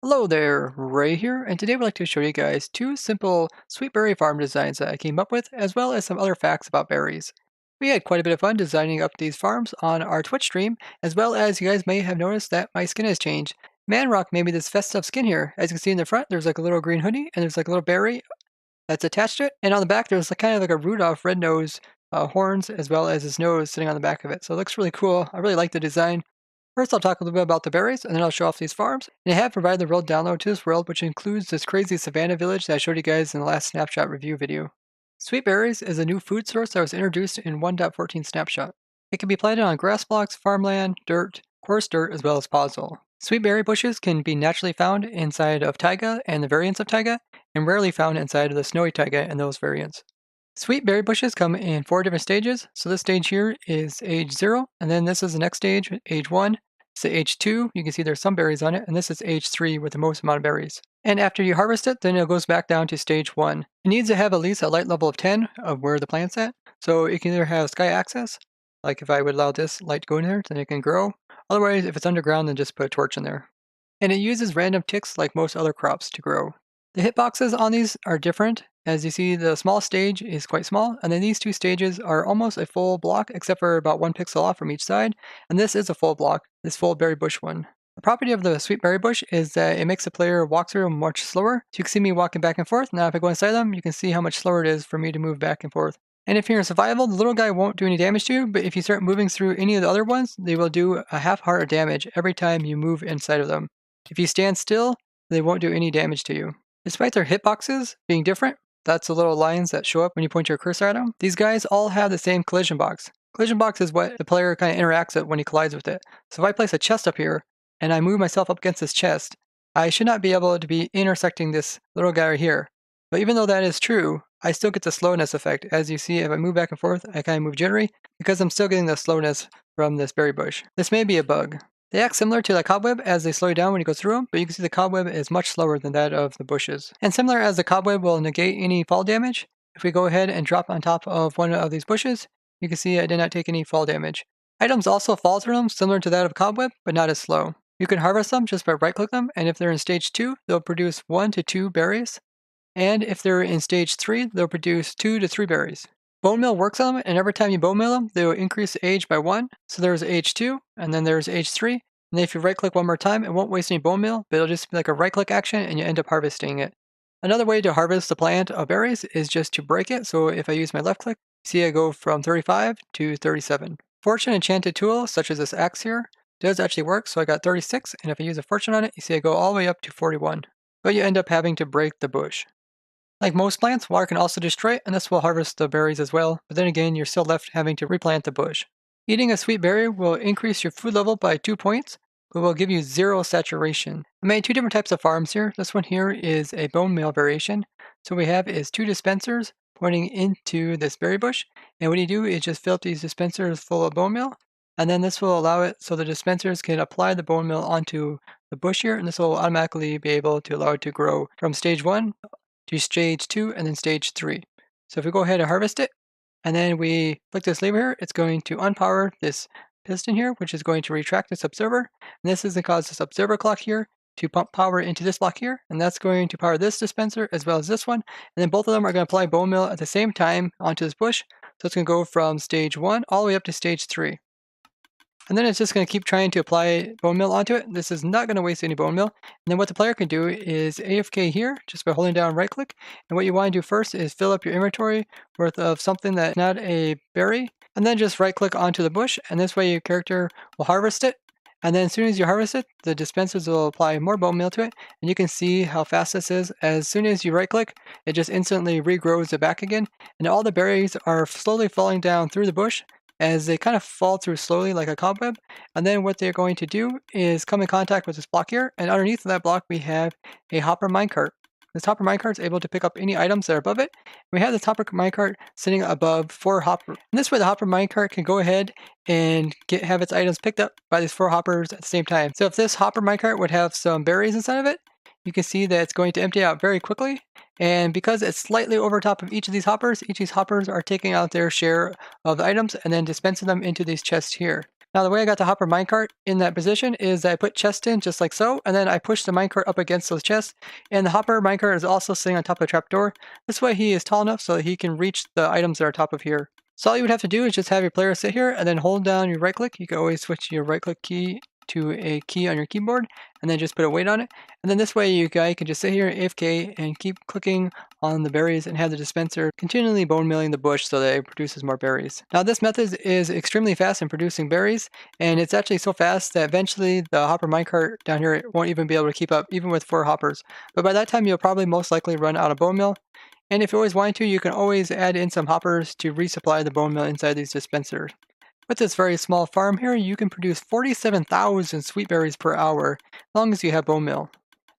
Hello there, Ray here, and today we'd like to show you guys two simple sweet berry farm designs that I came up with, as well as some other facts about berries. We had quite a bit of fun designing up these farms on our Twitch stream, as well as you guys may have noticed that my skin has changed. Manrock made me this festive skin here. As you can see in the front, there's like a little green hoodie, and there's like a little berry that's attached to it, and on the back there's like kind of like a Rudolph red-nose horns, as well as his nose sitting on the back of it. So it looks really cool. I really like the design. First, I'll talk a little bit about the berries, and then I'll show off these farms. And I have provided the world download to this world, which includes this crazy savannah village that I showed you guys in the last Snapshot review video. Sweet berries is a new food source that was introduced in 1.14 Snapshot. It can be planted on grass blocks, farmland, dirt, coarse dirt, as well as podzol. Sweet berry bushes can be naturally found inside of taiga and the variants of taiga, and rarely found inside of the snowy taiga and those variants. Sweet berry bushes come in 4 different stages. So this stage here is age 0, and then this is the next stage, age 1. So age 2, you can see there's some berries on it, and this is age 3 with the most amount of berries. And after you harvest it, then it goes back down to stage 1. It needs to have at least a light level of 10 of where the plant's at. So it can either have sky access, like if I would allow this light to go in there, then it can grow. Otherwise, if it's underground, then just put a torch in there. And it uses random ticks like most other crops to grow. The hitboxes on these are different. As you see, the small stage is quite small, and then these two stages are almost a full block, except for about 1 pixel off from each side, and this is a full block, this full berry bush one. The property of the sweet berry bush is that it makes the player walk through them much slower. So you can see me walking back and forth. Now if I go inside them, you can see how much slower it is for me to move back and forth. And if you're in survival, the little guy won't do any damage to you, but if you start moving through any of the other ones, they will do a half heart of damage every time you move inside of them. If you stand still, they won't do any damage to you. Despite their hitboxes being different, that's the little lines that show up when you point your cursor at them, these guys all have the same collision box. Collision box is what the player kind of interacts with when he collides with it. So if I place a chest up here, and I move myself up against this chest, I should not be able to be intersecting this little guy right here. But even though that is true, I still get the slowness effect. As you see, if I move back and forth, I kind of move jittery, because I'm still getting the slowness from this berry bush. This may be a bug. They act similar to the cobweb as they slow you down when you go through them, but you can see the cobweb is much slower than that of the bushes. And similar as the cobweb will negate any fall damage, if we go ahead and drop on top of one of these bushes, you can see I did not take any fall damage. Items also fall through them, similar to that of cobweb, but not as slow. You can harvest them just by right-clicking them, and if they're in stage 2, they'll produce 1 to 2 berries. And if they're in stage 3, they'll produce 2 to 3 berries. Bone meal works on them, and every time you bone meal them, they will increase the age by 1. So there's age 2, and then there's age 3. And then if you right click one more time, it won't waste any bone meal, but it'll just be like a right click action and you end up harvesting it. Another way to harvest the plant of berries is just to break it. So if I use my left click, see I go from 35 to 37. Fortune enchanted tool, such as this axe here, does actually work. So I got 36, and if I use a fortune on it, you see I go all the way up to 41. But you end up having to break the bush. Like most plants, water can also destroy it, and this will harvest the berries as well, but then again, you're still left having to replant the bush. Eating a sweet berry will increase your food level by 2 points, but will give you 0 saturation. I made 2 different types of farms here. This one here is a bone meal variation. So what we have is 2 dispensers pointing into this berry bush, and what you do is just fill up these dispensers full of bone meal, and then this will allow it so the dispensers can apply the bone meal onto the bush here, and this will automatically be able to allow it to grow from stage 1 to stage 2 and then stage 3. So if we go ahead and harvest it, and then we click this lever here, it's going to unpower this piston here, which is going to retract this observer. And this is going to cause this observer clock here to pump power into this block here, and that's going to power this dispenser as well as this one. And then both of them are going to apply bone meal at the same time onto this bush. So it's going to go from stage 1 all the way up to stage 3. And then it's just going to keep trying to apply bone meal onto it. This is not going to waste any bone meal. And then what the player can do is AFK here, just by holding down right click. And what you want to do first is fill up your inventory worth of something that's not a berry. And then just right click onto the bush. And this way your character will harvest it. And then as soon as you harvest it, the dispensers will apply more bone meal to it. And you can see how fast this is. As soon as you right click, it just instantly regrows it back again. And all the berries are slowly falling down through the bush, as they kind of fall through slowly like a cobweb. And then what they're going to do is come in contact with this block here, and underneath that block we have a hopper minecart. This hopper minecart is able to pick up any items that are above it. We have this hopper minecart sitting above 4 hoppers. And this way the hopper minecart can go ahead and have its items picked up by these 4 hoppers at the same time. So if this hopper minecart would have some berries inside of it, you can see that it's going to empty out very quickly. And because it's slightly over top of each of these hoppers are taking out their share of the items and then dispensing them into these chests here. Now the way I got the hopper minecart in that position is I put chests in just like so, and then I push the minecart up against those chests, and the hopper minecart is also sitting on top of the trapdoor. This way he is tall enough so that he can reach the items that are top of here. So all you would have to do is just have your player sit here and then hold down your right click. You can always switch your right click key to a key on your keyboard and then just put a weight on it. And then this way you guys can just sit here AFK and keep clicking on the berries and have the dispenser continually bone milling the bush so that it produces more berries. Now this method is extremely fast in producing berries, and it's actually so fast that eventually the hopper minecart down here won't even be able to keep up even with 4 hoppers. But by that time you'll probably most likely run out of bone meal. And if you always want to, you can always add in some hoppers to resupply the bone meal inside these dispensers. With this very small farm here, you can produce 47,000 sweet berries per hour, as long as you have bone meal.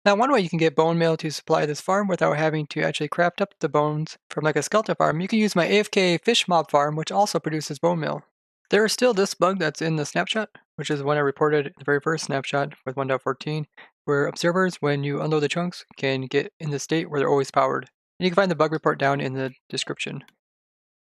Now, one way you can get bone meal to supply this farm without having to actually craft up the bones from like a skeleton farm, you can use my AFK fish mob farm, which also produces bone meal. There is still this bug that's in the snapshot, which is one I reported in the very first snapshot with 1.14, where observers, when you unload the chunks, can get in the state where they're always powered. And you can find the bug report down in the description.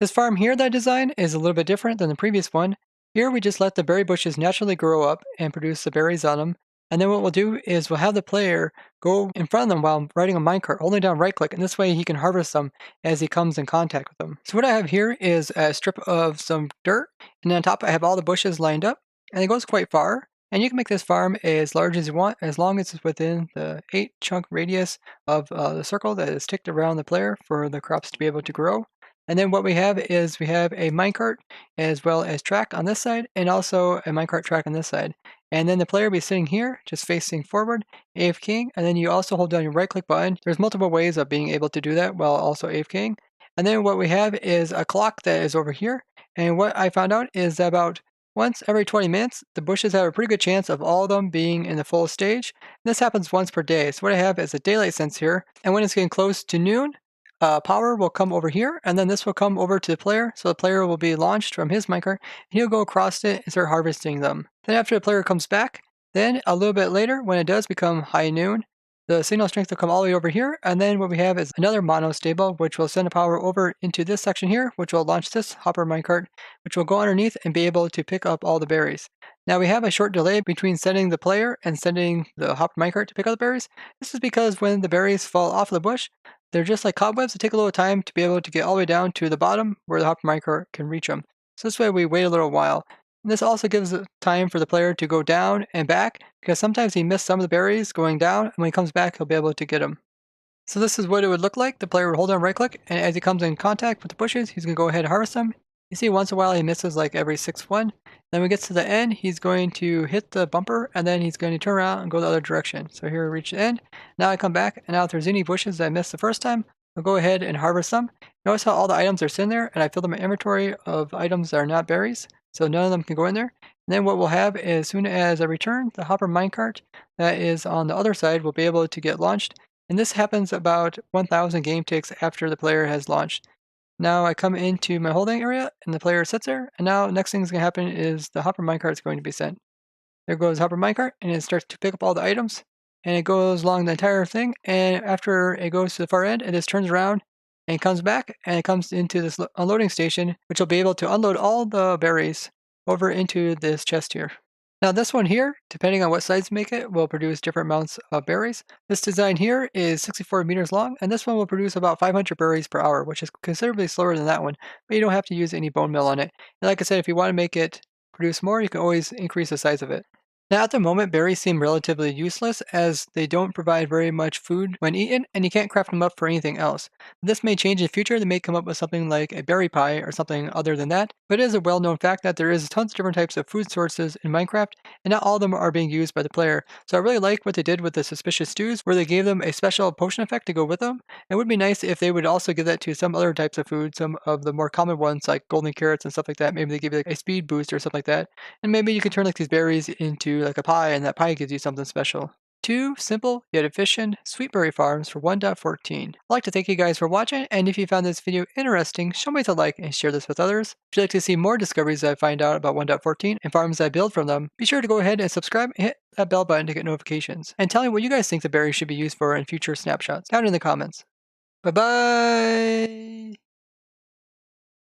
This farm here that I designed is a little bit different than the previous one. Here we just let the berry bushes naturally grow up and produce the berries on them. And then what we'll do is we'll have the player go in front of them while riding a minecart, holding down right click, and this way he can harvest them as he comes in contact with them. So what I have here is a strip of some dirt, and on top I have all the bushes lined up, and it goes quite far. And you can make this farm as large as you want, as long as it's within the 8 chunk radius of the circle that is ticked around the player for the crops to be able to grow. And then what we have is we have a minecart as well as track on this side and also a minecart track on this side. And then the player will be sitting here just facing forward, AFKing, and then you also hold down your right click button. There's multiple ways of being able to do that while also AFKing. And then what we have is a clock that is over here. And what I found out is that about once every 20 minutes, the bushes have a pretty good chance of all of them being in the full stage. And this happens once per day. So what I have is a daylight sense here. And when it's getting close to noon, power will come over here, and then this will come over to the player, so the player will be launched from his minecart, and he'll go across it and start harvesting them. Then after the player comes back, then a little bit later, when it does become high noon, the signal strength will come all the way over here, and then what we have is another mono stable, which will send the power over into this section here, which will launch this hopper minecart, which will go underneath and be able to pick up all the berries. Now we have a short delay between sending the player and sending the hopper minecart to pick up the berries. This is because when the berries fall off the bush, they're just like cobwebs. It take a little time to be able to get all the way down to the bottom where the hopper minecart can reach them. So this way we wait a little while. And this also gives time for the player to go down and back, because sometimes he missed some of the berries going down, and when he comes back he'll be able to get them. So this is what it would look like. The player would hold down right click, and as he comes in contact with the bushes, he's going to go ahead and harvest them. You see once in a while he misses like every 6th one. Then when he gets to the end, he's going to hit the bumper, and then he's going to turn around and go the other direction. So here we reach the end. Now I come back, and now if there's any bushes that I missed the first time, I'll go ahead and harvest them. Notice how all the items are sitting there, and I filled up my inventory of items that are not berries, so none of them can go in there. And then what we'll have is, as soon as I return, the hopper minecart that is on the other side will be able to get launched. And this happens about 1,000 game ticks after the player has launched. Now I come into my holding area, and the player sits there, and now next thing that's going to happen is the hopper minecart is going to be sent. There goes hopper minecart, and it starts to pick up all the items, and it goes along the entire thing, and after it goes to the far end, it just turns around and comes back, and it comes into this unloading station, which will be able to unload all the berries over into this chest here. Now this one here, depending on what size you make it, will produce different amounts of berries. This design here is 64 meters long, and this one will produce about 500 berries per hour, which is considerably slower than that one, but you don't have to use any bone meal on it. And like I said, if you want to make it produce more, you can always increase the size of it. Now at the moment, berries seem relatively useless as they don't provide very much food when eaten, and you can't craft them up for anything else. This may change in the future. They may come up with something like a berry pie or something other than that, but it is a well-known fact that there is tons of different types of food sources in Minecraft, and not all of them are being used by the player. So I really like what they did with the suspicious stews, where they gave them a special potion effect to go with them. It would be nice if they would also give that to some other types of food, some of the more common ones like golden carrots and stuff like that. Maybe they give you like a speed boost or something like that. And maybe you can turn like these berries into like a pie, and that pie gives you something special. 2 simple yet efficient sweet berry farms for 1.14. I'd like to thank you guys for watching, and if you found this video interesting, show me a like and share this with others. If you'd like to see more discoveries that I find out about 1.14 and farms that I build from them, be sure to go ahead and subscribe and hit that bell button to get notifications. And tell me what you guys think the berries should be used for in future snapshots down in the comments. Bye bye!